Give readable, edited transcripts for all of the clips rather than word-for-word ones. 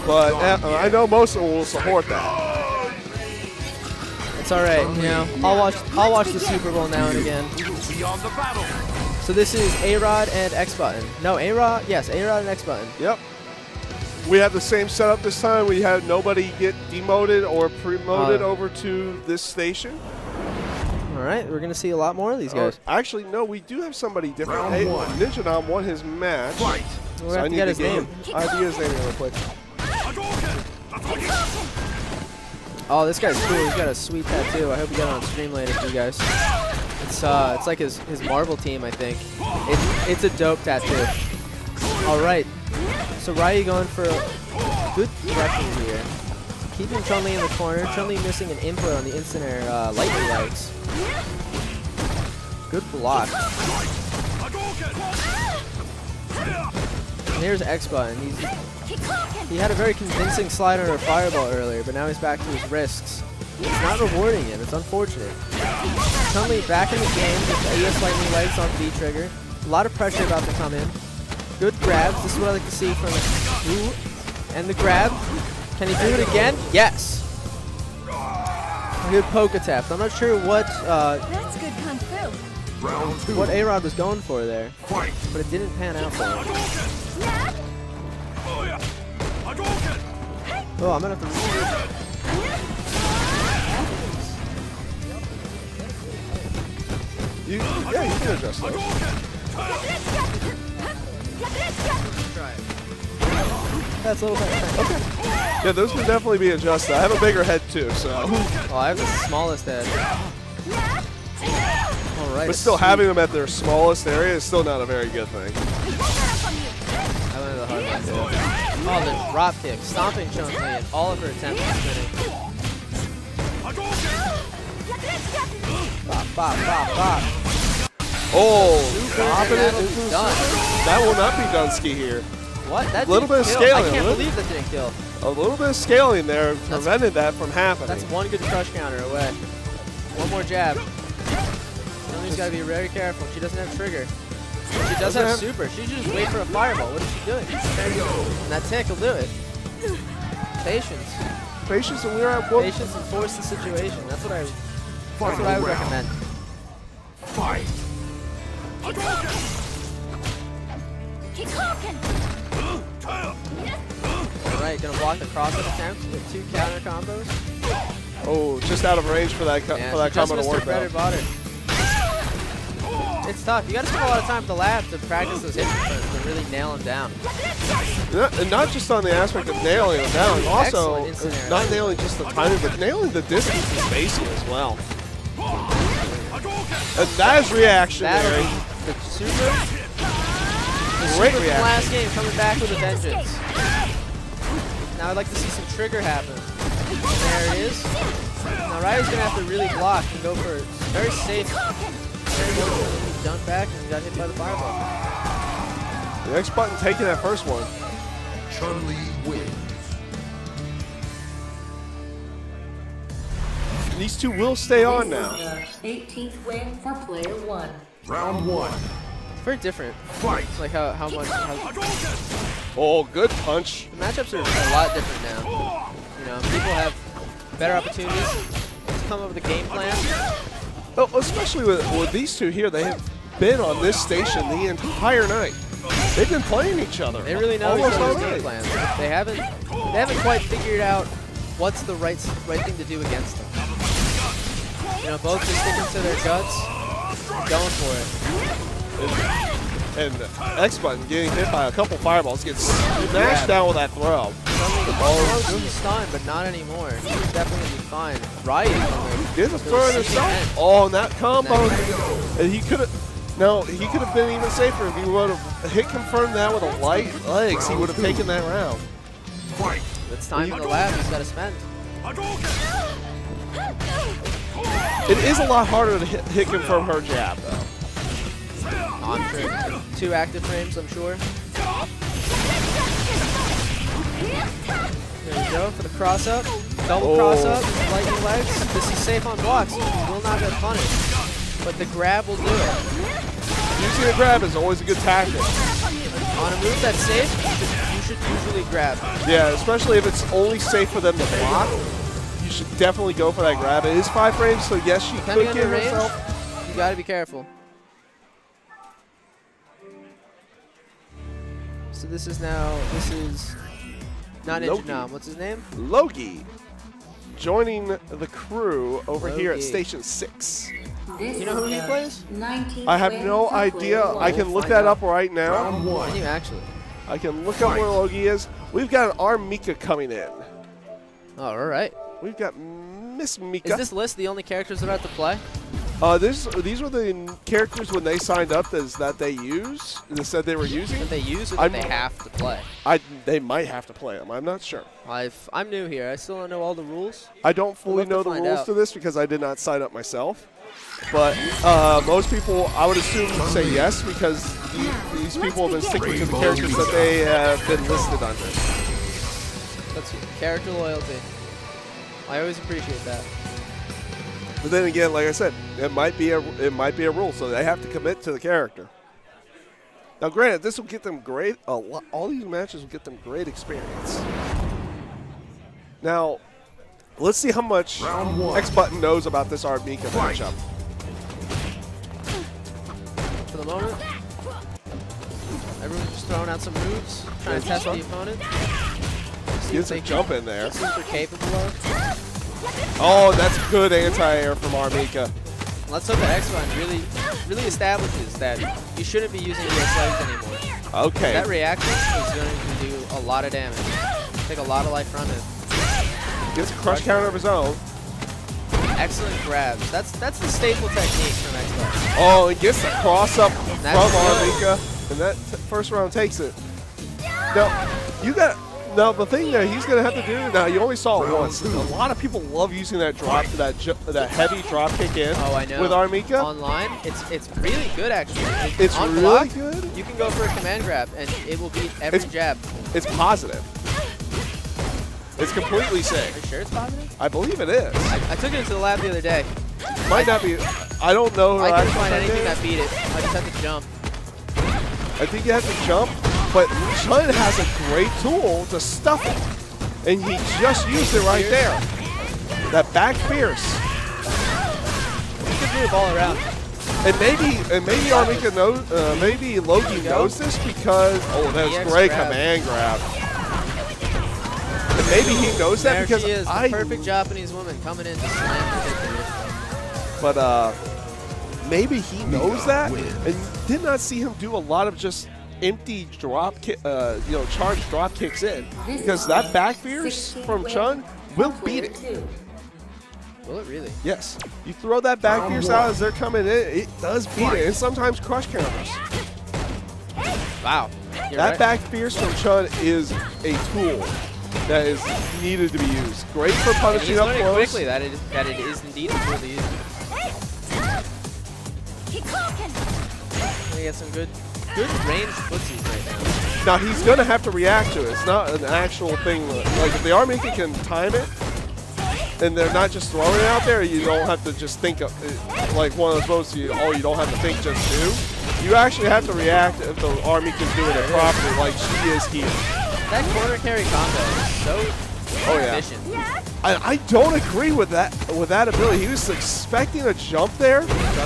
but I know most of them will support that. It's all right, you know. I'll watch the Super Bowl now and again. So this is A-Rodt and X-Button. No, A-Rodt. Yes, A-Rodt and X-Button. Yep. We have the same setup this time. We had nobody get demoted or promoted over to this station. All right, we're going to see a lot more of these guys. Actually, no, we do have somebody different. Hey, Ninja Nom won his match. We'll So have to get his name. I have to get his name real quick. Oh, this guy's cool. He's got a sweet tattoo. I hope we get it on stream later for you guys. It's like his Marvel team, I think. It's a dope tattoo. All right. So Ryu going for good directions here. Keeping Chun-Li in the corner. Chun-Li missing an input on the instant air lightning legs. Good block. And here's X-Button. He had a very convincing slide under a fireball earlier, but now he's back to his risks. It's not rewarding him. It's unfortunate. Chun-Li back in the game with the AS lightning legs on V-trigger. A lot of pressure about to come in. Good grabs. This is what I like to see from Ooh. And the grab. Can he do it again? Yes. Good poke attempt. I'm not sure what That's good kung fu. what A-Rodt was going for there, but it didn't pan out for him. Oh, I'm gonna have to. Yeah, you can adjust those. That's a little bit. Okay. Yeah, those can definitely be adjusted. I have a bigger head too, so. Oh, I have the smallest head. All right. But still, having them at their smallest area is still not a very good thing. I went to the hard one too. Oh, the drop kick, stomping Chun-Li, and all of her attempts at spinning. Bop, bop, bop, bop. Oh, Done. that will not be Dunsky here. What? That little didn't bit of kill. scaling, I can't huh? believe that didn't kill. A little bit of scaling there prevented that from happening. That's one good crush counter away. One more jab. Chun-Li's got to be very careful. She doesn't have trigger. She does have super. She should just wait for a fireball. What is she doing? And that tick will do it. Patience. Patience, and we're at Patience and force the situation. That's what I would recommend. Fight. Alright, gonna block the cross-up attempt with 2 counter combos. Oh, just out of range for that combo to work out. It's tough. You gotta spend a lot of time at the lab to practice those hit confirms to really nail them down. And not just on the aspect of nailing them down, also not nailing just the timing, but nailing the distance and spacing as well. And that is reactionary. The super. Great From reaction. last game coming back with a vengeance. Now I'd like to see some trigger happen. There it is. Now Ryu's gonna have to really block and go for very safe. Dunk back and got hit by the fireball. The X-Button taking that first one. Chun-Li wins. These two will stay on now. 18th win for player 1. Round 1. It's very different. Fight. It's like how much. Oh, good punch. The matchups are a lot different now. You know, people have better opportunities to come up with a game plan. Oh, especially with these two here, they have been on this station the entire night. They've been playing each other. They really know each almost other's all game night. plans. They haven't quite figured out what's the right thing to do against them. You know, both just sticking to their guts, going for it. And X-Button getting hit by a couple fireballs, gets smashed down with that throw. He's stunned, but not anymore. He's definitely gonna be fine. Ryu Did the throw it himself. Oh, and that combo. And he could have. No, he could have been even safer if he would have hit confirmed that with a light legs. He would have taken that round. Fight. It's time for the lab. He's got to spend. It is a lot harder to hit confirm her jab, though. On for 2 active frames, I'm sure. There we go for the cross up. Double cross up, lightning legs. This is safe on blocks. He will not get punished. But the grab will do it. Using a grab is always a good tactic. On a move that's safe, you should usually usually grab. Yeah, especially if it's only safe for them to block. You should definitely go for that grab. It is 5 frames, so yes, she Depending could on get your range, herself. you got to be careful. So this is not Ninja Logie. Nom. What's his name? Logie joining the crew over here at Logie. Station 6. You know who he plays? I have no idea. I can look that up right now. Round Can 1. you actually? I can look up where Logie is. We've got an Mika coming in. Oh, all right. We've got Miss Mika. Is this list the only characters that are at the play? These were the characters when they signed up that they use. They said they were using. That they use or that they have to play? They might have to play them. I'm not sure. I'm new here. I still don't know all the rules. I don't fully love know to the find rules out. to this because I did not sign up myself. But most people, I would assume, say yes because these people have been sticking to the characters that they have been listed under. That's character loyalty. I always appreciate that. But then again, like I said, it might be a rule, so they have to commit to the character. Now, granted, this will get them great. All these matches will get them great experience. Now, let's see how much Round 1. TheXButton knows about this Mika matchup. For the moment, everyone's just throwing out some moves, trying to test the opponent. See Get what some they jump in there. see what they're capable of. Oh, that's good anti-air from Mika. Let's hope that TheXButton really establishes that you shouldn't be using ES legs anymore. Okay. That reaction is going to do a lot of damage. Take a lot of life from it. Gets a crush counter of his own. Excellent grabs. That's the staple technique from TheXButton. Oh, and gets the cross up from That's good. Mika, and that first round takes it. Now the thing that he's gonna have to do. Now you only saw it once. A lot of people love using that drop, that heavy drop kick in. Oh, I know. With Mika. Online, it's really good actually. It's on really block, good. You can go for a command grab and it will beat every jab. It's positive. It's completely safe. Are you sure it's positive? I believe it is. I took it into the lab the other day. Might not be. I don't know. I couldn't actually find if anything did. that beat it. I just had to jump. I think you have to jump, but Chun has a great tool to stuff it, and he just used it right there. That back fierce, Good move all around. and maybe Mika knows, maybe Logie knows this because that was EX great grab. command grab. And maybe he knows that There because she is, the perfect Japanese woman coming in to slam the victory. But maybe he knows that and did not see him do a lot of just empty drop kick, charge drop kicks in, because that back fierce from Chun will beat it. Will it really? Yes, you throw that back fierce out as they're coming in, it does beat it, and sometimes crush counters. Wow. You're That right. back fierce from Chun is a tool that is needed to be used. Great for And punishing he's up learning close. quickly that it is indeed a tool to use. We get some good range footsies right now. Now he's gonna have to react to it. It's not an actual thing. Like if the Mika can time it, and they're not just throwing it out there, you don't have to just think of it, like one of those. You don't have to think, just do. You actually have to react if the Mika's doing it properly, like she is here. That corner carry combo is so efficient. I don't agree with that ability. He was expecting a jump there,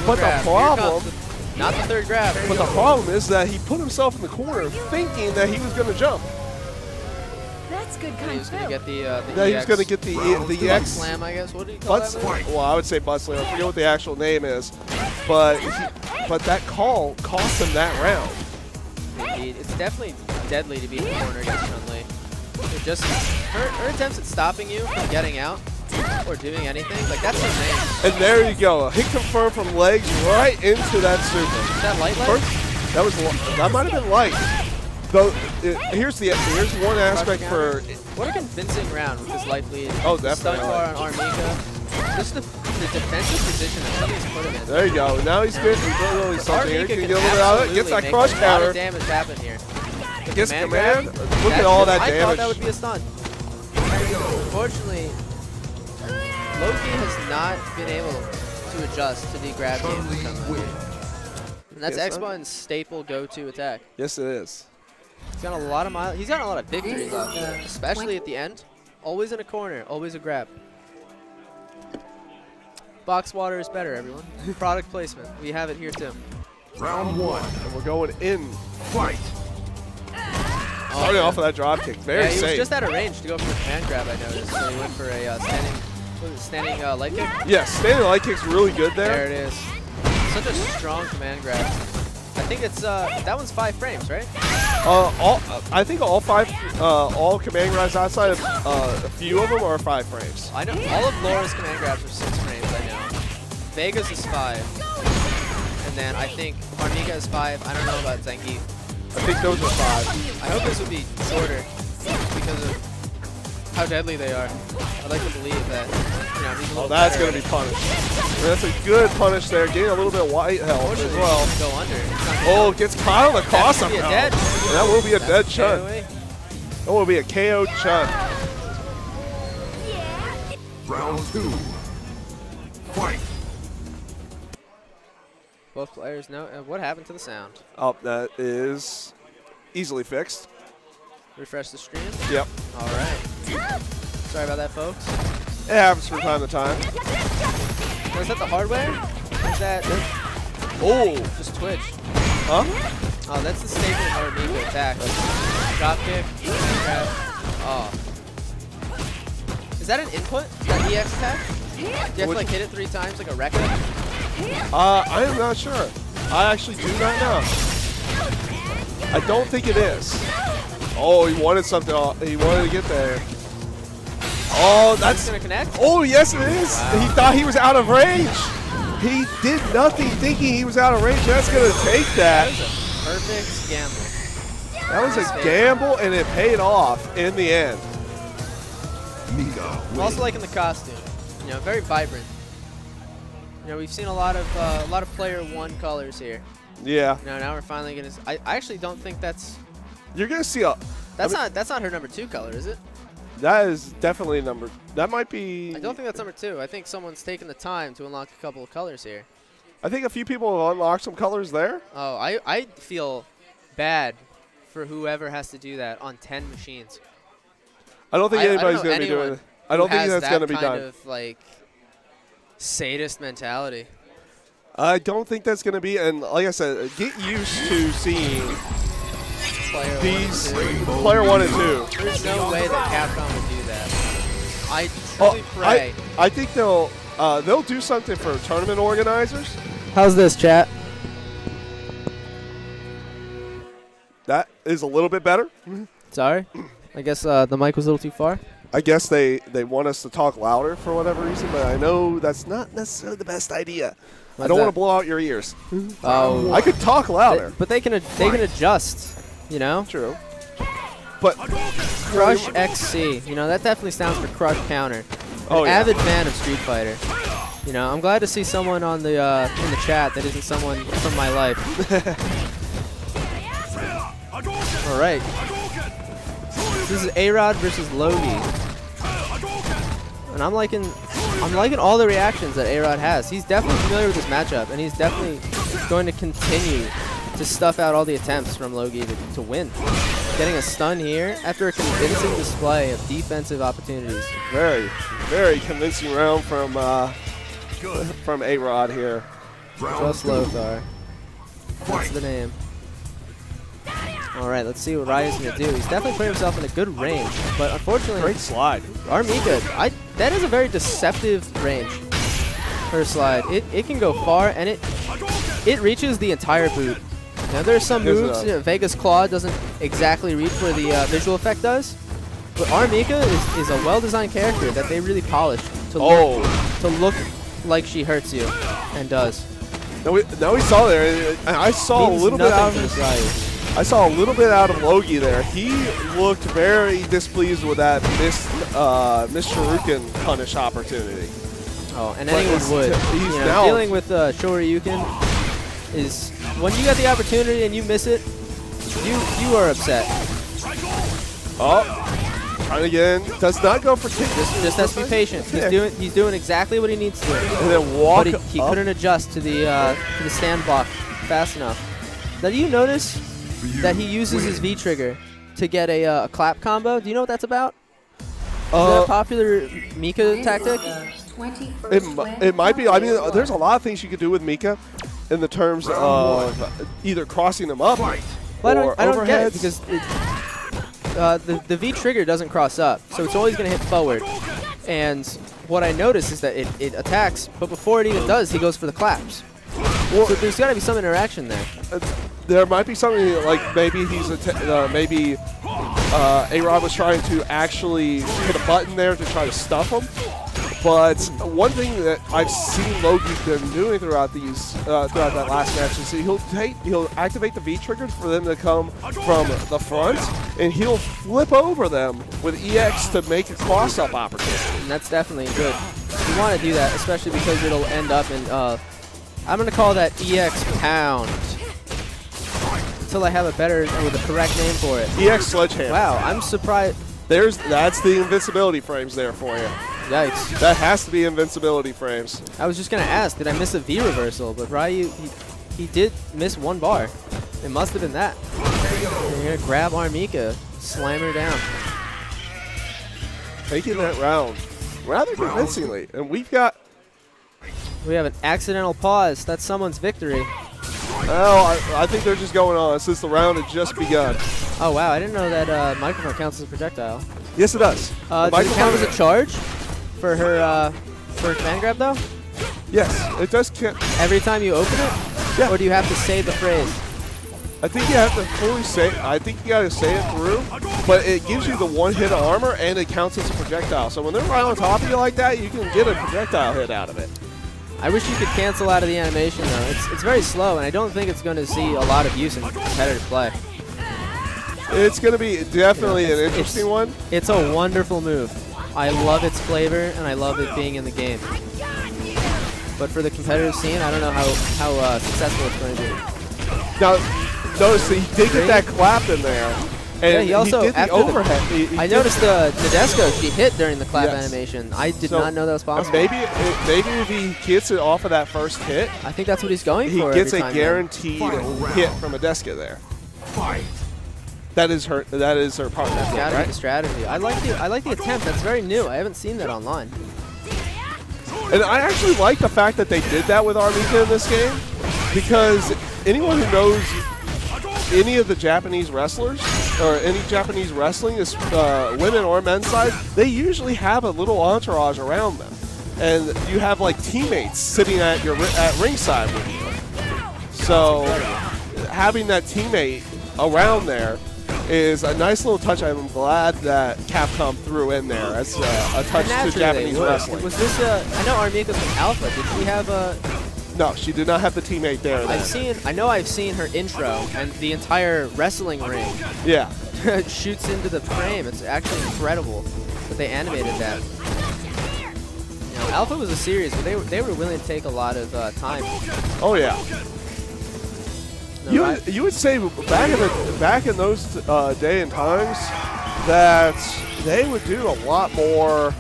but Grab. the Here problem. comes not the third grab. But the problem is that he put himself in the corner thinking that he was going to jump. That's good He was going to get the That he was EX going to get the butt EX. slam, I guess. What do you call Butt that slam. move? Well, I would say butt slam. I forget what the actual name is. But that call cost him that round. Indeed. It's definitely deadly to be in the corner against Chun-Li. Just her attempts at stopping you from getting out or doing anything, like that's her name. And there you go. A hit confirmed from legs right into that super. Is that light leg? That might have been light. Though here's one aspect for. What a convincing round with this life lead. Oh, The stun definitely. bar on Mika. Just the defensive position that somebody's put him in. There you go. Now he's good. He's literally something here. Mika Can can get a little bit out of it. absolutely Gets that make crush a lot counter. of damage happen here. The Gets grab, command. Look at all that I thought damage. that would be a stun. Unfortunately, Logie has not been able to adjust to the grab game. And that's Yes, TheXButton's staple go-to attack. Yes, it is. He's got a lot of He's got a lot of victories off that, especially at the end. Always in a corner, always a grab. Box water is better, everyone. Product placement. We have it here too. Round 1. And we're going in. Fight. Starting off with that drop kick. Very yeah, he safe. was just out of range to go for the command grab, I noticed. So he went for a standing light kick. Yeah, standing light kick's really good there. There it is. Such a strong command grab. I think it's that one's 5 frames, right? I think all command grabs outside of a few of them are 5 frames. I know all of Laura's command grabs are 6 frames. I know. Vega's is 5, and then I think Armika is 5. I don't know about Zengi. I think those are 5. I hope this will be shorter because of how deadly they are. I'd like to believe that. You know, he's a little That's better going to at be punished. That's a good punish there. Getting a little bit of white health as well. Go under. Oh, gets caught on the cross That could be a somehow. dead. That will be a dead That's chun. KOA. That will be a KO chun. Round 2. Fight. Both players know. What happened to the sound? Oh, that is easily fixed. Refresh the stream. Yep. All right. Sorry about that, folks. It happens from time to time. Was that the hardware? Is that Oh. just Twitch? Huh? Oh, that's the staple of our Miko attack. Drop kick, grab. Oh. Is that an input? That EX attack? Do you have to like hit it 3 times like a record? I am not sure. I actually do not know. I don't think it is. Oh, he wanted something. He wanted to get there. Oh, that's gonna connect. Oh, yes, it is. Wow. He thought he was out of range. He did nothing thinking he was out of range. That's going to take that. That was a perfect gamble. That was a gamble, and it paid off in the end. Mika I'm wins. also liking the costume. You know, very vibrant. You know, we've seen a lot of player 1 colors here. Yeah. You know, now we're finally gonna. I actually don't think that's. You're going to see a. That's not her number 2 color, is it? That is definitely number. That might be. I don't think that's number 2. I think someone's taken the time to unlock a couple of colors here. I think a few people have unlocked some colors there. Oh, I feel bad for whoever has to do that on 10 machines. I don't think anybody's know going to be doing anyone it. I don't who think has that's going to be that done. kind of like sadist mentality. I don't think that's going to be. And like I said, get used to seeing Player these 1 and 2. player 1 and 2. There's no way that Capcom would do that. I truly pray. I think they'll do something for tournament organizers. How's this, chat? That is a little bit better. Sorry. I guess the mic was a little too far. I guess they want us to talk louder for whatever reason, but I know that's not necessarily the best idea. I don't want to blow out your ears. Oh, I could talk louder. but they can adjust. You know, True. But Crush XC. You know, that definitely stands for Crush Counter. Oh, An yeah. avid fan of Street Fighter. You know, I'm glad to see someone on the in the chat that isn't someone from my life. All right. This is A-Rodt versus Logie. And I'm liking all the reactions that A-Rodt has. He's definitely familiar with this matchup, and he's definitely going to continue to stuff out all the attempts from Logie to win. Getting a stun here after a convincing display of defensive opportunities. very, very convincing round from A-Rod here. Just Lothar. That's the name. All right, let's see what Raya's going to do. He's definitely put himself in a good range, but unfortunately, Great slide. Armika, that is a very deceptive range. Her slide, it can go far, and it reaches the entire boot. Now there's some moves. You know, Vega's Claw doesn't exactly reach where the visual effect does, but Armika is a well-designed character that they really polished to look like she hurts you, and does. Now we saw there. I saw a little bit out of I saw a little bit out of Logie there. He looked very displeased with that missed Shuriken punish opportunity. Oh, and anyone would. He's now dealing with Shoryuken is when you get the opportunity and you miss it, you are upset. Oh, trying again. Does not go for kick. Just has to be patient. He's doing exactly what he needs to. And then walk. But he couldn't adjust to the stand block fast enough. Now, do you notice that he uses his V trigger to get a clap combo. Do you know what that's about? Is that a popular Mika tactic? It might be. I mean, there's a lot of things you could do with Mika in the terms of either crossing them up or I don't get it overheads. because the V trigger doesn't cross up, so it's always going to hit forward. And what I notice is that it attacks, but before it even does, he goes for the claps. Well, so there's got to be some interaction there. There might be something like maybe he's maybe A-Rodt was trying to actually hit a button there to try to stuff him. But one thing that I've seen Logie been doing throughout that last match is he'll activate the V trigger for them to come from the front, and he'll flip over them with EX to make a cross-up opportunity. And that's definitely good. You want to do that, especially because it'll end up in I'm going to call that EX pound until I have a better or the correct name for it. EX sledgehammer. Wow, I'm surprised. That's the invincibility frames there for you. Yikes. That has to be invincibility frames. I was just going to ask, did I miss a V reversal? But Ryu, he did miss one bar. It must have been that. You're going to grab Armika, slam her down. Taking that round rather convincingly. And we have an accidental pause. That's someone's victory. Well, I think they're just going on since the round had just begun. Oh, wow. I didn't know that microphone counts as a projectile. Yes, it does. Does it count as a charge for her fan grab, though? Yes, it does count. Every time you open it? Yeah. Or do you have to say the phrase? I think you have to fully say it. I think you got to say it through, but it gives you the one hit of armor, and it counts as a projectile. So when they're right on top of you like that, you can get a projectile hit out of it. I wish you could cancel out of the animation, though. It's very slow, and I don't think it's going to see a lot of use in competitive play. It's going to be definitely an interesting one. It's a wonderful move. I love its flavor, and I love it being in the game. But for the competitive scene, I don't know how successful it's going to be. Now, notice that he did get that clap in there. And yeah, he also did the overhead. I noticed the Nadesco she hit during the clap animation. I did not know that was possible. Maybe if he gets it off of that first hit, I think that's what he's going for. He gets a guaranteed hit from a Deska there. Fight. That is her partner. That's gotta be the strategy. I like the attempt. That's very new. I haven't seen that online. And I actually like the fact that they did that with Armika in this game, because anyone who knows any of the Japanese wrestlers or any Japanese wrestling, is women or men's side, they usually have a little entourage around them, and you have like teammates sitting at ringside with you. So having that teammate around there is a nice little touch. I'm glad that Capcom threw in there as a touch to Japanese wrestling. Was this I know Armika's from Alpha. Did she have a? No, she did not have the teammate there. I know I've seen her intro, and the entire wrestling ring. Yeah. Shoots into the frame. It's actually incredible that they animated that. You know, Alpha was a series, but they were willing to take a lot of time. Oh yeah. No, you would say back in those day and times that they would do a lot more.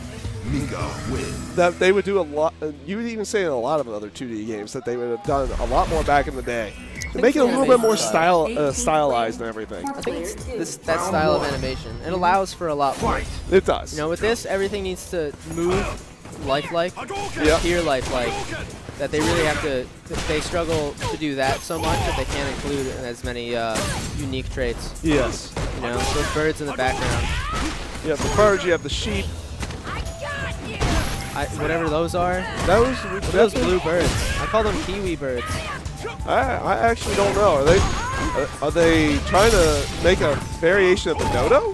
That they would do a lot. You would even say in a lot of other 2D games that they would have done a lot more back in the day to make it a little bit more stylized and everything. I think it's that style of animation. It allows for a lot more. It does. You know, with this, everything needs to move lifelike, appear lifelike. That they really have to. They struggle to do that so much that they can't include as many unique traits. Yes. You know, those birds in the background. You have the birds. You have the sheep. Whatever those are. Those blue birds. I call them kiwi birds. I actually don't know. Are they trying to make a variation of the dodo?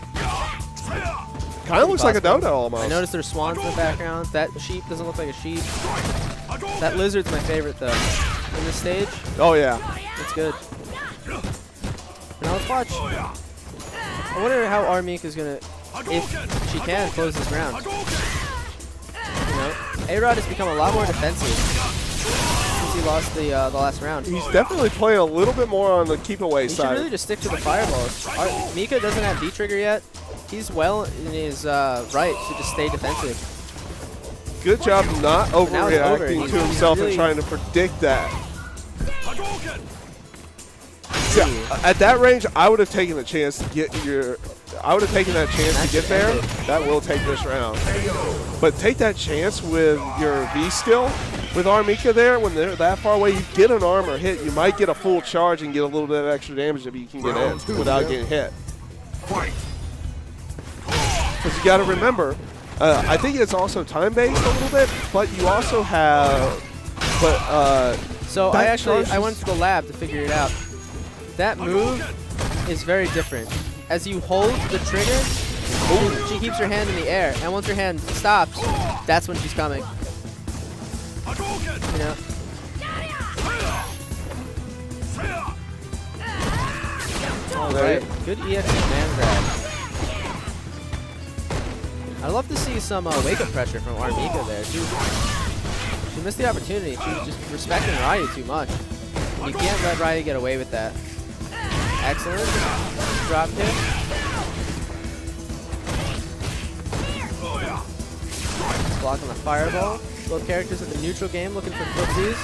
Kind of looks like a dodo almost. I noticed there's swans in the background. That sheep doesn't look like a sheep. That lizard's my favorite though. In this stage. Oh yeah. It's good. Now let's watch. I wonder how Armika's gonna, if she can, close this round. You know, A-Rodt has become a lot more defensive since he lost the last round. He's definitely playing a little bit more on the keep away side. He should really just stick to the fireballs. Mika doesn't have V-trigger yet. He's well in his right to just stay defensive. Good job not overreacting to himself and trying to predict that. See, at that range, I would have taken the chance to get your. I would have taken that chance to get there. That will take this round. But take that chance with your V skill with Armika there. When they're that far away, you get an armor hit. You might get a full charge and get a little bit of extra damage if you can get in without getting hit. Because you got to remember, I think it's also time-based a little bit, but you also have. So I went to the lab to figure it out. That move is very different. As you hold the trigger, she keeps her hand in the air, and once her hand stops, that's when she's coming. You know? All right, good EX command grab. I'd love to see some wake-up pressure from Armika there. She missed the opportunity. She was just respecting Ryu too much. You can't let Ryu get away with that. Excellent. Drop kick. Blocking the fireball. Both characters at the neutral game looking for footsies.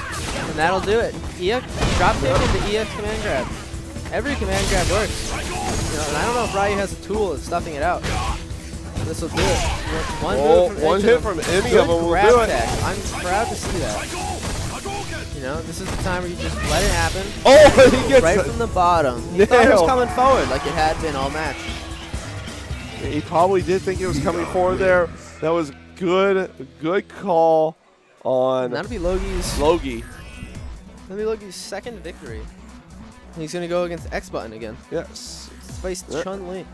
And that'll do it. EX, drop kick into EX command grab. Every command grab works. You know, and I don't know if Ryu has a tool of stuffing it out. This will do it. One hit from any of them will do it. I'm proud to see that. You know, this is the time where you just let it happen. Oh, he gets right from the bottom. He thought it was coming forward like it had been all match. He probably did think it was coming forward there. That was good call on. That'll be Logie's. Logie. That'll be Logie's second victory. He's gonna go against TheXButton again. Yes. Face Chun-Li.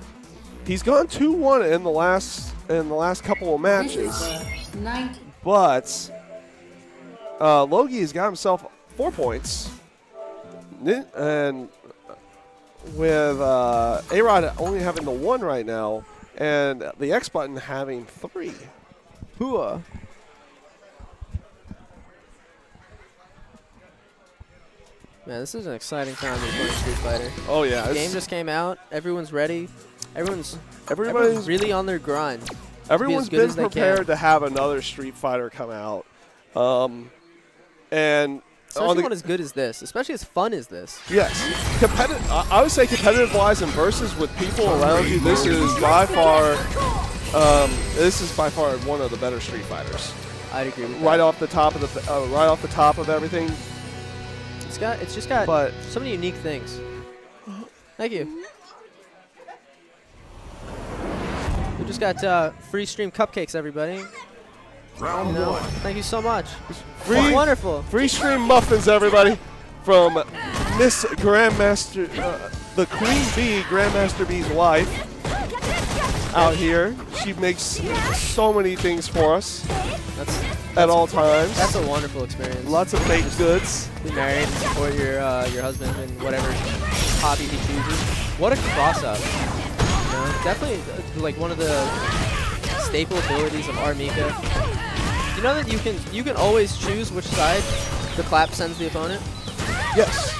He's gone 2-1 in the last couple of matches, but Logie's got himself 4 points, and with A-Rodt only having the 1 right now, and the TheXButton having 3. Hooah. Man, this is an exciting time to be playing Street Fighter. Oh yeah, the game just came out. Everyone's ready. Everyone's really on their grind. Everyone's been prepared to have another Street Fighter come out, and especially one as good as this, especially as fun as this. Yes, I would say competitive-wise and versus with people around you, this is by far one of the better Street Fighters. I'd agree with that. Right off the top of everything. It's just got so many unique things. Thank you. We just got free stream cupcakes, everybody. Round 1. Thank you so much. Free, wonderful. Free stream muffins, everybody, from Miss Grandmaster, the Queen Bee, Grandmaster Bee's wife, out here. She makes so many things for us at all times. That's a wonderful experience. Lots of baked goods. Be married and support your husband in whatever hobby he chooses. What a cross-up. You know, definitely like one of the staple abilities of Armika. You know that you can always choose which side the clap sends the opponent? Yes.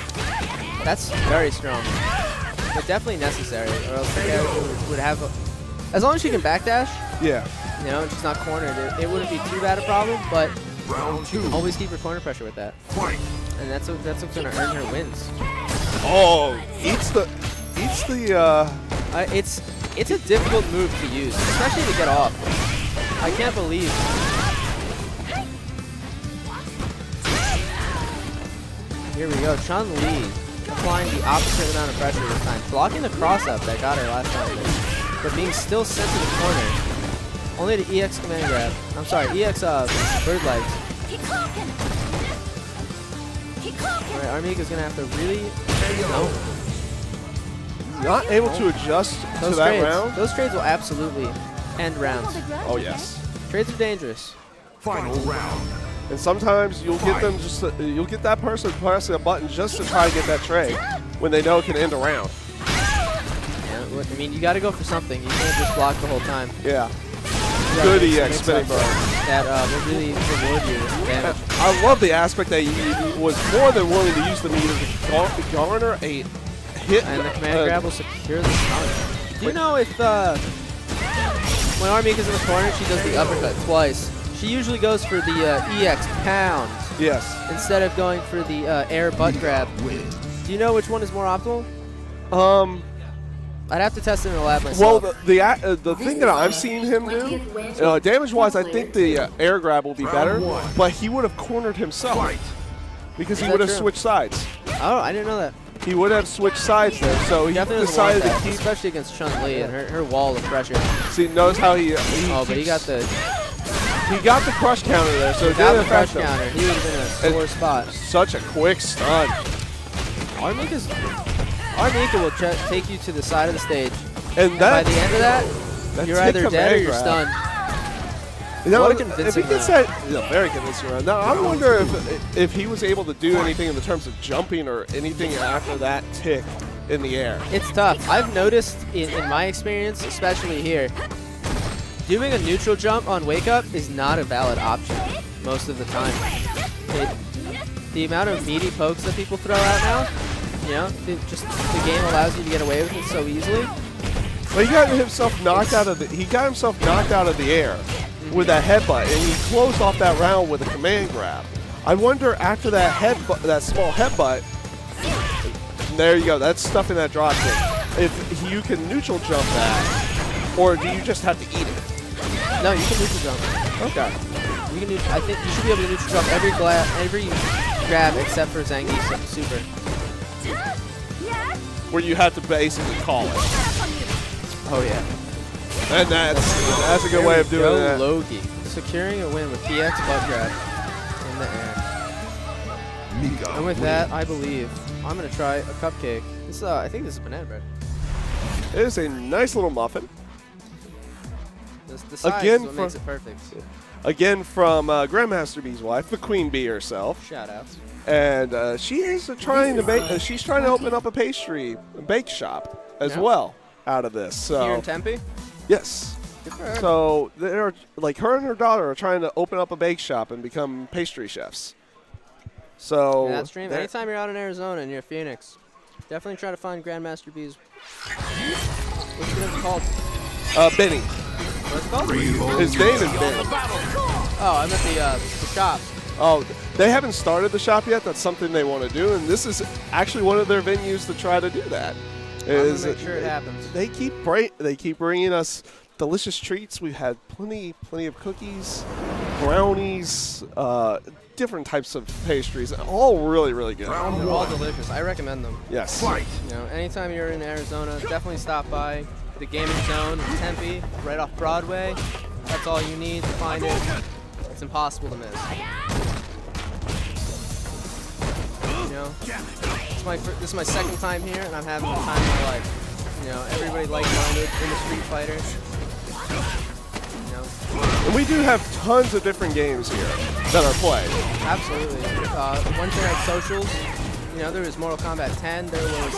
That's very strong. But definitely necessary, or else the character would have a... As long as she can backdash, yeah, you know, and she's not cornered, it wouldn't be too bad a problem, but Round 2. always keep her corner pressure with that. Fight. And that's what's going to earn her wins. Oh, it's a difficult move to use, especially to get off. I can't believe. Here we go, Chun-Li applying the opposite amount of pressure this time, blocking the cross-up that got her last time, but being still sent to the corner. Only the EX command grab. I'm sorry, EX bird legs. Alright, Armika's gonna have to really not able to adjust to that round. Those trades will absolutely end rounds. Oh yes. Trades are dangerous. Final round. And sometimes you'll get them you'll get that person pressing a button just to try to get that trade when they know it can end a round. Yeah, I mean, you got to go for something. You can't just block the whole time. Yeah. Good EX spinning bar. That will really reward you with damage. I love the aspect that he was more than willing to use the meter to garner a hit. And the command grab will secure the stun. Do you know if when Armika's in the corner, she does the uppercut twice. She usually goes for the EX pound. Yes. Instead of going for the air butt grab. Do you know which one is more optimal? I'd have to test it in the lab Well, myself. the thing that I've seen him do, damage-wise, I think the air grab will be better, but he would have cornered himself because he that would have true? switched sides. Oh, I didn't know that. He would have switched sides there, so he Definitely doesn't want decided to that, keep. especially against Chun-Li and her wall of pressure. See, notice how he Oh, but he got the crush counter there, so it without didn't the crush affect him. counter. He would have been in a sore spot. Such a quick stun. Armika will take you to the side of the stage. And By the end of that, that's you're the either dead or command you're grab. stunned. Now, What a if he convincing gets round. that, very convincing round. Now, I wonder if he was able to do anything in the terms of jumping or anything after that tick in the air. It's tough. I've noticed in my experience, especially here, doing a neutral jump on wake up is not a valid option most of the time. The amount of meaty pokes that people throw out now, you know, the game allows you to get away with it so easily. But he got himself knocked out of the air with that headbutt, and he closed off that round with a command grab. I wonder after that that small headbutt. There you go. That's stuff in that drop kick. If you can neutral jump that, or do you just have to eat it? No, you can neutral jump. Okay. I think you should be able to neutral jump every grab except for Zangief's super. Where you have to basically call it. Oh yeah. And that's a good way of doing that. Logie. Securing a win with TX butt grab in the air. And with that, I believe I'm gonna try a cupcake. This I think this is banana bread. It is a nice little muffin. The size Again is what from- makes it perfect. Again from Grandmaster B's wife, the Queen Bee herself. Shout outs. And she is trying to make. She's trying to open up a pastry bake shop as well out of this. So Here in Tempe? yes. Good for her. So they're like her and her daughter are trying to open up a bake shop and become pastry chefs. So Yeah, that's dream. Anytime you're out in Arizona and you're Phoenix, definitely try to find Grandmaster B's. What's it called? Benny. What's it called? His name is Benny. Oh, I meant the shop. Oh, they haven't started the shop yet. That's something they want to do, and this is actually one of their venues to try to do that. I'm gonna make sure it happens. They keep bringing us delicious treats. We've had plenty of cookies, brownies, different types of pastries, all really good. They're all delicious. I recommend them. Yes. You know, anytime you're in Arizona, definitely stop by the Gaming Zone in Tempe, right off Broadway. That's all you need to find it. It's impossible to miss. You know, this is my second time here, and I'm having the time of my life. You know, everybody like-minded in the Street Fighter. You know, And we do have tons of different games here that are played. absolutely. Once they had socials, you know, there was Mortal Kombat 10. There was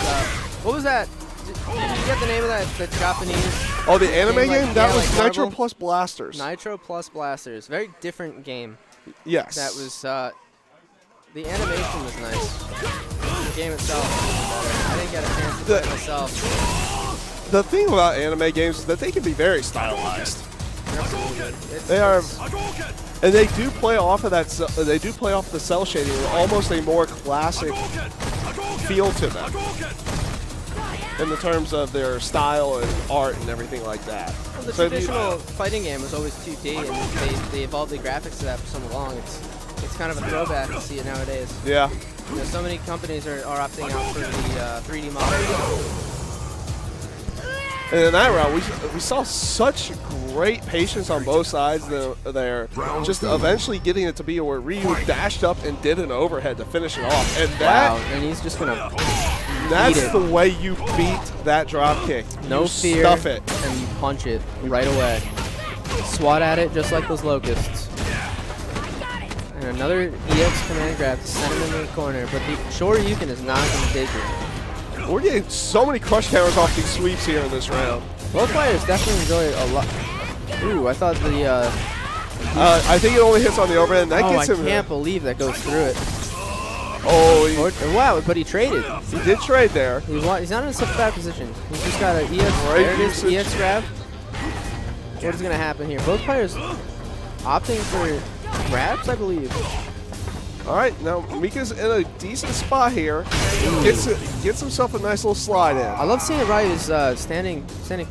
what was that? Did you get the name of that? The Japanese. Oh, the anime like- game? That yeah, was like Nitro Marvel? Plus Blasters. Nitro Plus Blasters. Very different game. Yes. That was the animation was nice. The game itself was better. I didn't get a chance to play it myself. The thing about anime games is that they can be very stylized. It's- They are, it's- and they do play off of that. They do play off the cell shading with almost a more classic feel to them in the terms of their style and art and everything like that. Well, the So if you- traditional fighting game was always 2D, and they evolved the graphics to that for so long. It's kind of a throwback to see it nowadays. Yeah. You know, so many companies are opting out for the 3D model. And in that round, we saw such great patience on both sides there. Just eventually getting it to be where Ryu dashed up and did an overhead to finish it off. And Wow, and he's just gonna that's eat it. the way you beat that drop kick. No you fear, stuff it. and you punch it right away. Swat at it just like those locusts. And another EX command grab to send him into the corner, but the Shoryuken is not going to dig it. We're getting so many crush counters off these sweeps here in this round. Both players definitely enjoy it a lot. Ooh, I thought the... I think it only hits on the overhead, and that oh, gets I him. can't believe that goes through it. Oh, Wow, but he traded. he did trade there. He's not in such a bad position. He's just got an EX, Right there it is, usage. EX grab. What is going to happen here? Both players opting for grabs, I believe. All right, now Mika's in a decent spot here. Gets himself a nice little slide in. I love seeing Ryu's standing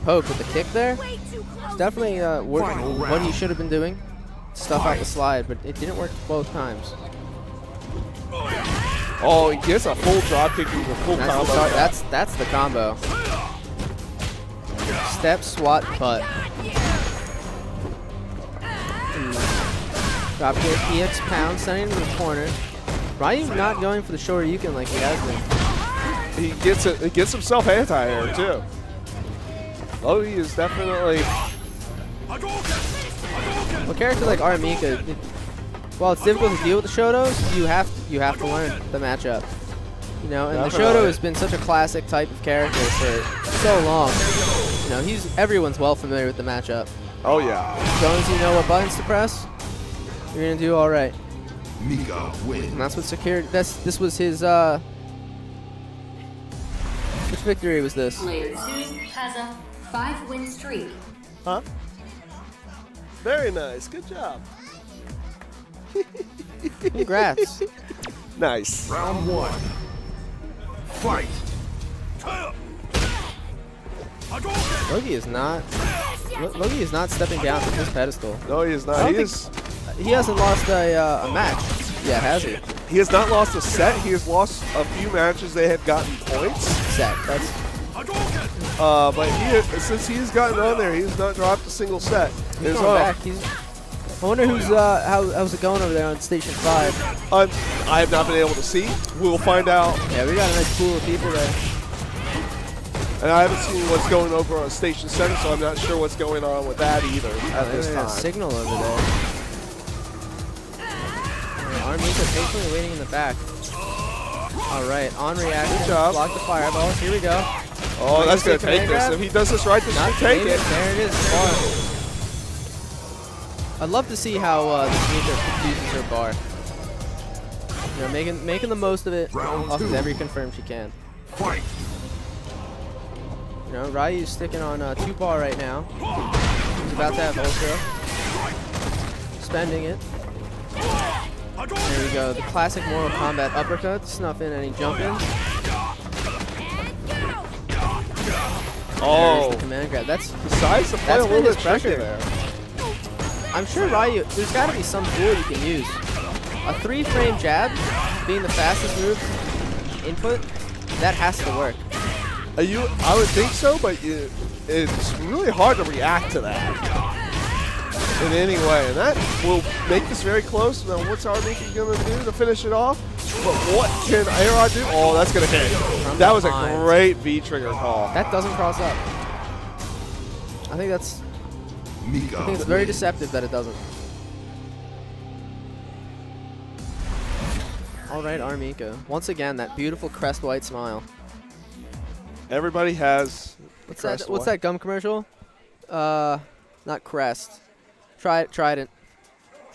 poke with the kick there. It's definitely what he should have been doing. Stuff out the slide, but it didn't work both times. Oh, he gets a full drop kick with a full combo. That's the combo. Step, swat, butt. Drop kick, EX pound, sending him to the corner. Ryu's not going for the Shoryuken like he has been. He gets himself anti-air too. Logie is definitely. Well, characters like Mika, while it's difficult to deal with the Shotos, you have to learn the matchup. You know, and the Shoto has been such a classic type of character for so long. You know, everyone's well familiar with the matchup. Oh yeah. As long as you know what buttons to press, you're gonna do all right. Mika wins. And that's what secured. This was his. Which victory was this? Player 2 has a 5-win streak. Huh? Very nice. Good job. Congrats. Nice. Round 1. Fight. Logie is not stepping down from his pedestal. No, he is not. He hasn't lost a match. Yeah, has he? He has not lost a set. He has lost a few matches. They have gotten points. Set. That's. But since he's gotten on there, he has not dropped a single set. He's going back. I wonder how's it going over there on Station 5. I have not been able to see. We'll find out. Yeah, we got a nice pool of people there. And I haven't seen what's going over on Station 7, so I'm not sure what's going on with that either at this time. A signal over there. Mika patiently waiting in the back. All right, on reaction. Good job. Block the fireballs. Here we go. Oh, that's going to take this. If he does this right, this should take it. There it is. Bar. I'd love to see how this Mika uses her bar. You know, making the most of it off of every confirm she can. Fight. You know, Ryu's sticking on 2-bar right now. He's about to have ultra. Spending it. There we go. The classic Mortal Kombat uppercut to snuff in any jump-ins. Oh. There's the command grab. That's been his pressure there. I'm sure Ryu, there's got to be some tool you can use. A 3-frame jab being the fastest move input, that has to work. I would think so, but it's really hard to react to that in any way, and that will make this very close. Now, what's Mika going to do to finish it off? But what can A-Rodt do? Oh, that's going to hit. That was a great V-trigger call. That doesn't cross up. I think it's very deceptive that it doesn't. All right, Mika. Once again, that beautiful crest white smile. Everybody has. What's that gum commercial? Not Crest. Trident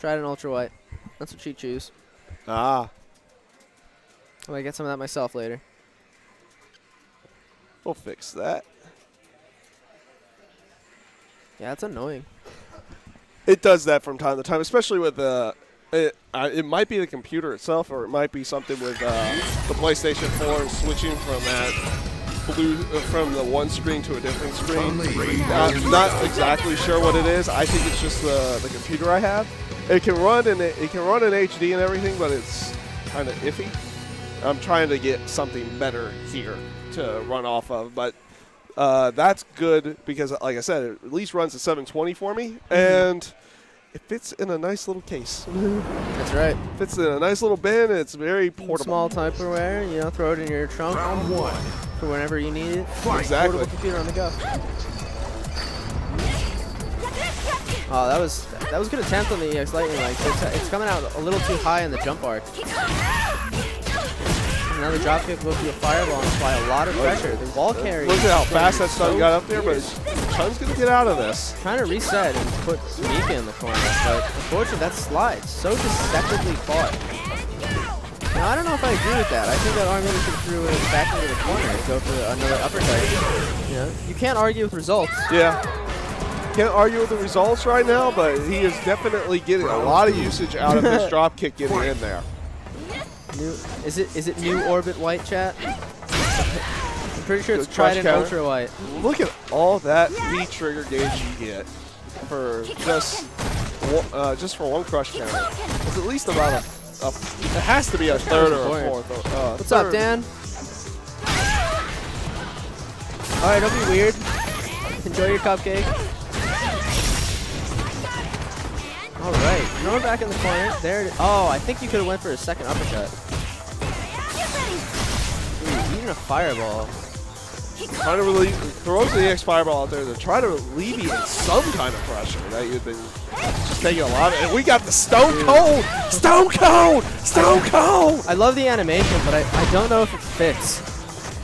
Ultra White. That's what she choose. Ah. I might get some of that myself later. We'll fix that. Yeah, it's annoying. It does that from time to time, especially with it might be the computer itself, or it might be something with the PlayStation 4 and switching from that from the one screen to a different screen. I'm not exactly sure what it is. I think it's just the computer I have. It can run in HD and everything, but it's kind of iffy. I'm trying to get something better here to run off of, but that's good because, like I said, it at least runs at 720 for me, and it fits in a nice little case. That's right. Fits in a nice little bin. It's very portable. Small Tupperware, you know, throw it in your trunk. Round 1. For whenever you need it. Exactly. Portable computer on the go. Oh, that was a good attempt on the EX Lightning. Like it's coming out a little too high in the jump arc. Another drop kick will be a fireball and apply a lot of pressure. The wall carry. Look at how fast that stun got up there, but Chun's gonna get out of this. Trying to reset and put Mika in the corner, but unfortunately that slides so deceptively far. Now, I don't know if I agree with that. I think that Mika should have threw it back into the corner and go for another uppercut. You know, you can't argue with results. Yeah. Can't argue with the results right now, but he is definitely getting a lot of usage out of this drop kick getting in there. Is it new orbit white, chat? I'm pretty sure it's Good crush Trident counter. Ultra White. Look at all that V-trigger gauge you get for just for one crush counter. It's at least about it has to be a third or a fourth. What's up, Dan? All right, don't be weird. Enjoy your cupcake. All right, throw it back in the corner. There it is. Oh, I think you could have went for a second uppercut. Ooh, eating a fireball. Trying to throws the EX fireball out there to try to alleviate some kind of pressure that you've been just taking a lot of. And we got the Stone Cold! Stone Cold! Stone Cold! I love the animation, but I don't know if it fits.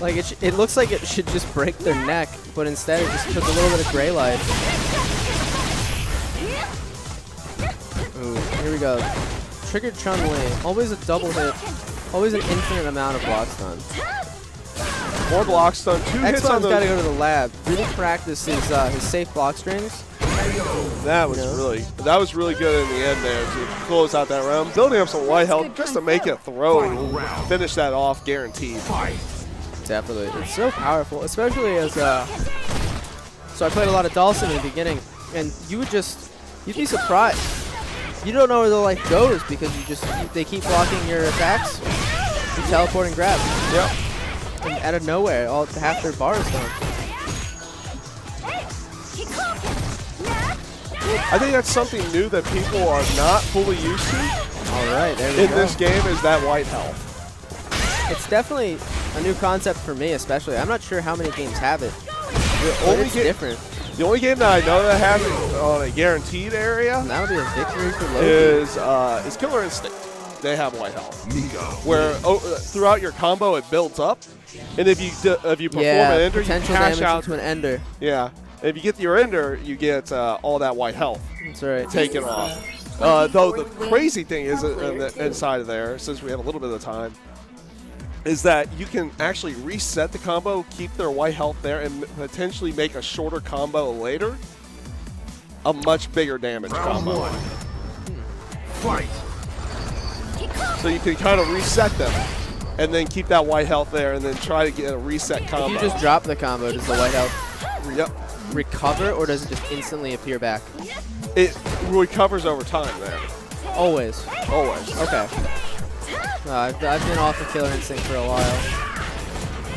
Like, it looks like it should just break their neck, but instead it just took a little bit of gray light. Ooh, here we go. Triggered Chun-Li. Always a double hit. Always an infinite amount of block stun. More block stun. 2 hits on X-Button's got to go to the lab. Really practice his safe block strings. That was really good in the end there to close out that round. Building up some white health just to make it throw and finish that off guaranteed. Definitely. It's so powerful, especially as so I played a lot of Dhalsim in the beginning, and you'd be surprised. You don't know where the life goes because they keep blocking your attacks. You teleport and grab. Yep. And out of nowhere, half their bar is gone. I think that's something new that people are not fully used to. All right, there we in go. this game is that white health. It's definitely a new concept for me, especially. I'm not sure how many games have it. It's different. The only game that I know that has it on a guaranteed area And that would be a victory for Logie. is Killer Instinct. They have white health. Where throughout your combo it builds up, and if you perform an ender, you potential cash damage out into an ender. Yeah, if you get your ender, you get all that white health That's right. taken off. Though the crazy thing is inside of there, since we have a little bit of time, is that you can actually reset the combo, keep their white health there, and potentially make a shorter combo later. A much bigger damage combo. Fight. So you can kind of reset them, and then keep that white health there, and then try to get a reset combo. If you just drop the combo, does the white health Yep. recover, or does it just instantly appear back? It recovers over time there. Always. Always. Okay. I've been off of Killer Instinct for a while.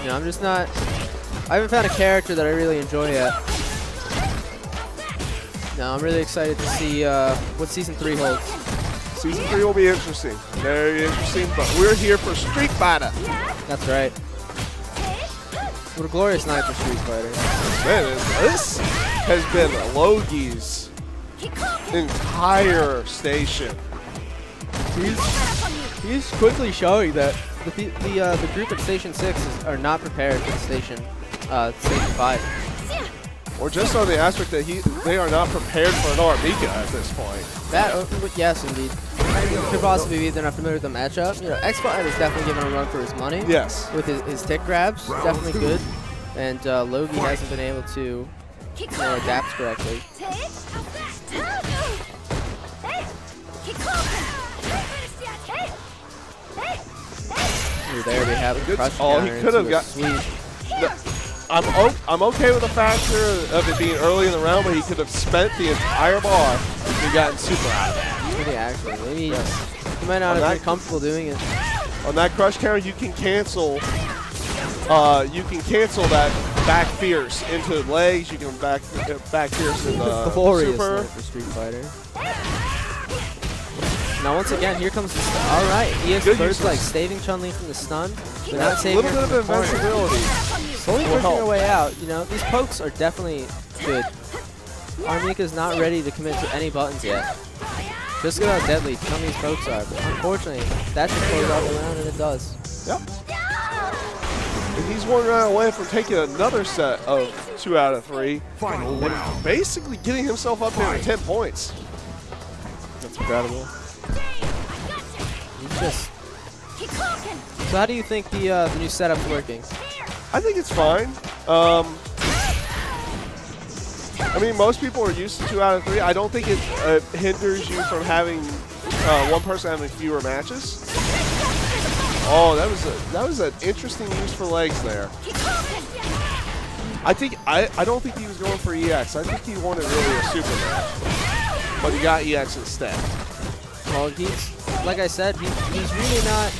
You know, I'm just not. I haven't found a character that I really enjoy yet. No, I'm really excited to see what Season 3 holds. Season 3 will be interesting. Very interesting, but we're here for Street Fighter. That's right. What a glorious night for Street Fighter. Man, this has been Logie's entire station. He's quickly showing that the group at Station 6 are not prepared for the Station 5. Or just on the aspect that they are not prepared for an Armika at this point. That, yes, indeed. Could possibly be they're not familiar with the matchup. You know, X-Button is definitely giving a run for his money. Yes. With his tick grabs, definitely good. And Logie hasn't been able to adapt correctly. Ooh, there we have it. Crush He could have got. Sweet. I'm okay with the factor of it being early in the round, but he could have spent the entire bar and gotten super out of it. Maybe actually, maybe he might not have been comfortable doing it. On that crush counter, you can cancel. That back fierce into legs. You can back fierce in the glorious super. night for Street Fighter. Now once again, here comes the stun. All right, EX first like saving Chun-Li from the stun, but not A saving little her bit of from the corner. invincibility. Slowly pushing her way out. You know, these pokes are definitely good. Armika's not ready to commit to any buttons yet. Just look how deadly Chun-Li's pokes are, but unfortunately, that should close out the round, and it does. Yep. And he's 1 round away from taking another set of 2 out of 3. Final round. Basically getting himself up there to 10 points. That's incredible. He's just. So how do you think the new setup's working? I think it's fine. I mean, most people are used to 2 out of 3. I don't think it hinders you from having one person having fewer matches. Oh, that was an interesting use for legs there. I don't think he was going for EX. I think he wanted really a Superman, but he got EX instead. Well, like I said, he's really not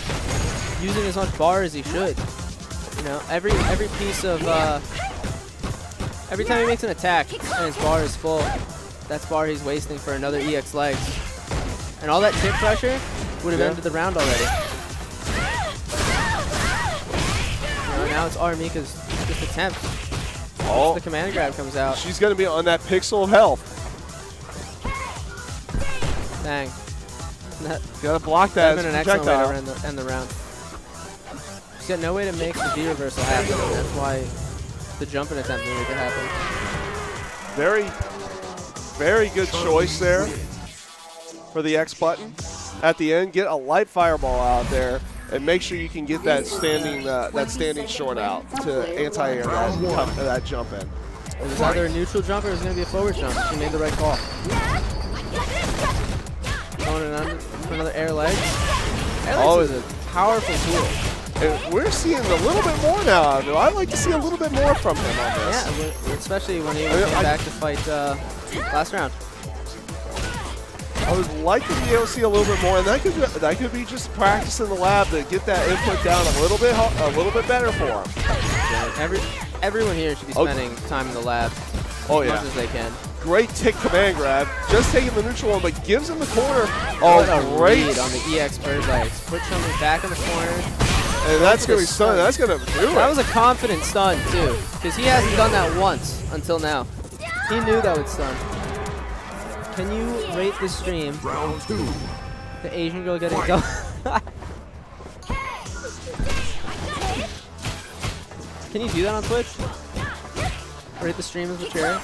using as much bar as he should. You know, every piece of every time he makes an attack and his bar is full, that's bar he's wasting for another EX legs. And all that tip pressure would have ended the round already. You know, now it's Armika's just attempt. Oh, the command grab comes out. She's going to be on that pixel of health. Dang. Gotta block that. That's been an excellent way to end the round. She's got no way to make the V reversal happen. And that's why the jumping attempt needed to happen. Very, very good choice there for the X button. At the end, get a light fireball out there and make sure you can get that standing short out to anti-air that jump in. It was either a neutral jump or it was going to be a forward jump. She made the right call. Going in under for another air leg. Air legs is a powerful tool. And we're seeing a little bit more now. I'd like to see a little bit more from him on this. Yeah, especially when he came back to fight last round. I would like to be able to see a little bit more, and that could be just practice in the lab to get that input down a little bit better for him. Yeah, everyone here should be spending time in the lab as much as they can. Great tick command grab, just taking the neutral one, but gives him the corner. Oh, great read on the EX bird legs. Put something back in the corner. And that's going to be stun. That's going to do it. That was a confident stun, too, because he hasn't done that once until now. He knew that would stun. Can you rate the stream? Round 2. The Asian girl getting go. Can you do that on Twitch? Rate the stream as mature?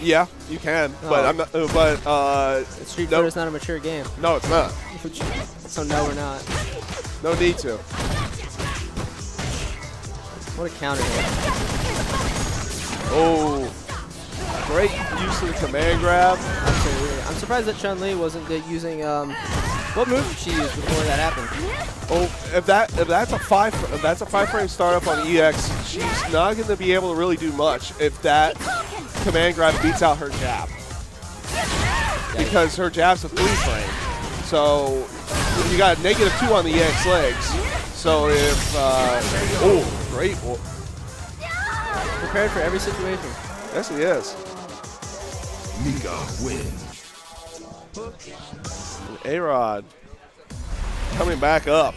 Yeah, you can, but I'm not. Street Fighter is not a mature game. No, it's not. So no, we're not. No need to. What a counter hit. Oh. Great use of the command grab. Absolutely. I'm surprised that Chun-Li wasn't good using what move did she use before that happened? Oh, if that's a five frame startup on EX, she's not going to be able to really do much if that command grab beats out her jab, because her jab's a 3 frame. So you got -2 on the EX legs. So if oh, great. Prepared for every situation. Yes, he is. Mika wins. A-Rodt coming back up.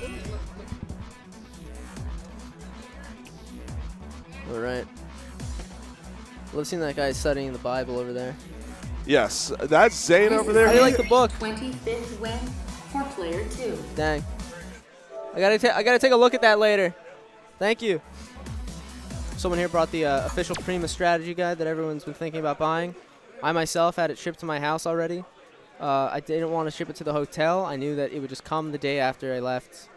All right. Love seeing that guy studying the Bible over there. Yes, that's Zane over there. How do you like the book? 25th win for player 2. Dang. I gotta take a look at that later. Thank you. Someone here brought the official Prima strategy guide that everyone's been thinking about buying. I myself had it shipped to my house already. I didn't want to ship it to the hotel. I knew that it would just come the day after I left,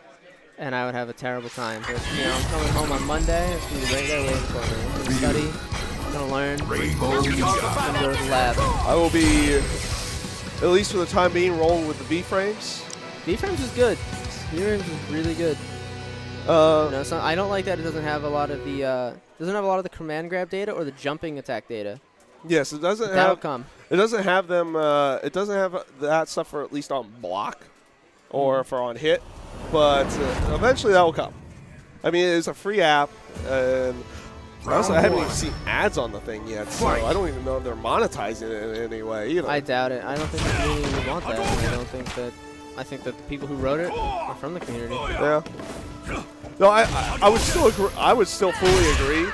and I would have a terrible time. But you know, I'm coming home on Monday. It's gonna be right there waiting for me. I'm gonna study. I'm gonna learn. I'm gonna go to the lab. I will be, at least for the time being, rolling with the V-frames. V-frames is good. V-frames is really good. No, so I don't like that it doesn't have a lot of the command grab data or the jumping attack data. Yes, it doesn't That'll have. come. It doesn't have them. It doesn't have that stuff for at least on block, or for on hit. But eventually that will come. I mean, it's a free app, and honestly, I haven't even seen ads on the thing yet, so I don't even know if they're monetizing it in any way. You know. I doubt it. I don't think the community would want that. I think that the people who wrote it are from the community. Yeah. No, I would still agree. I would still fully agree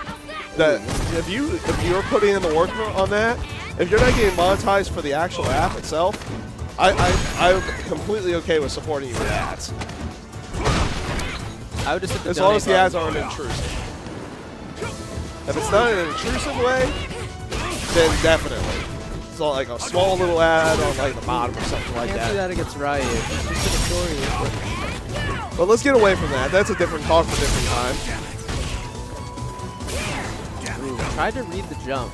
that if you're putting in the work on that, if you're not getting monetized for the actual app itself, I'm completely okay with supporting you with ads. I would just hit the as long as the donate ads aren't intrusive. If it's not in an intrusive way, then definitely. It's not like a small little ad on like the bottom or something like Can't that. do that against Riot. It's just a story. But let's get away from that. That's a different talk for a different time. Ooh, tried to read the jump.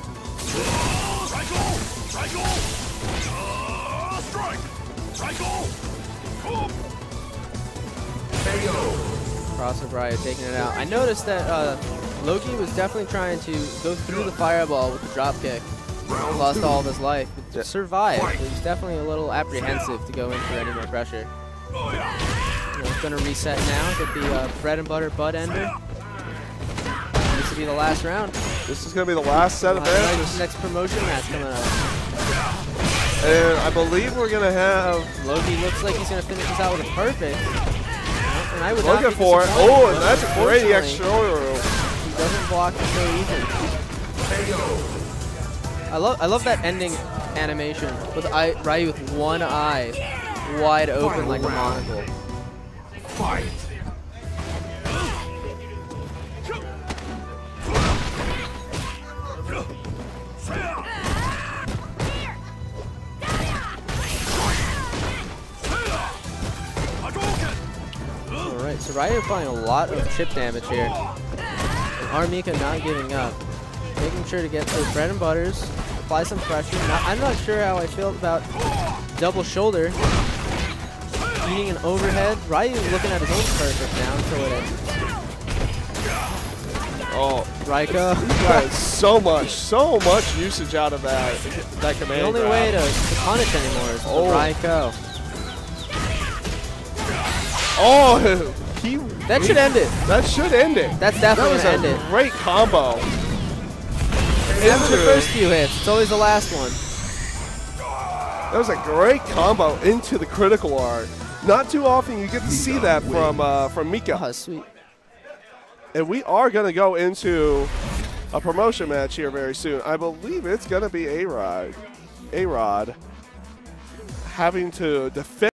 Crossover Ryu taking it out. I noticed that Logie was definitely trying to go through the fireball with the drop kick. Lost all of his life, but survived. He was definitely a little apprehensive to go in for any more pressure. He's going to reset now, get the bread and butter butt ender. This will be the last round. This is going to be the last set of matches. Next promotion match coming up. And I believe we're going to have... Logie looks like he's going to finish this out with a perfect. And I would looking for it. Oh, and that's a great extra room. He doesn't block it so easy. I love that ending animation with Ryu with one eye wide open like a monocle. Fight. Alright, so Ryu applying a lot of chip damage here. And Armika not giving up. Making sure to get those bread and butters, apply some pressure. I'm not sure how I feel about double shoulder. Eating an overhead. Ryu looking at his own perfect now until it ends. Oh, Raika. He got so much usage out of that command. The only grab. way to punish anymore is Raiko. Oh, that should end it. That should end it. That's definitely that going to was end a it. great combo. After the first few hits, it's always the last one. That was a great combo into the critical art. Not too often you get to see that from Mika. Oh, sweet. And we are going to go into a promotion match here very soon. I believe it's going to be A-Rod having to defend.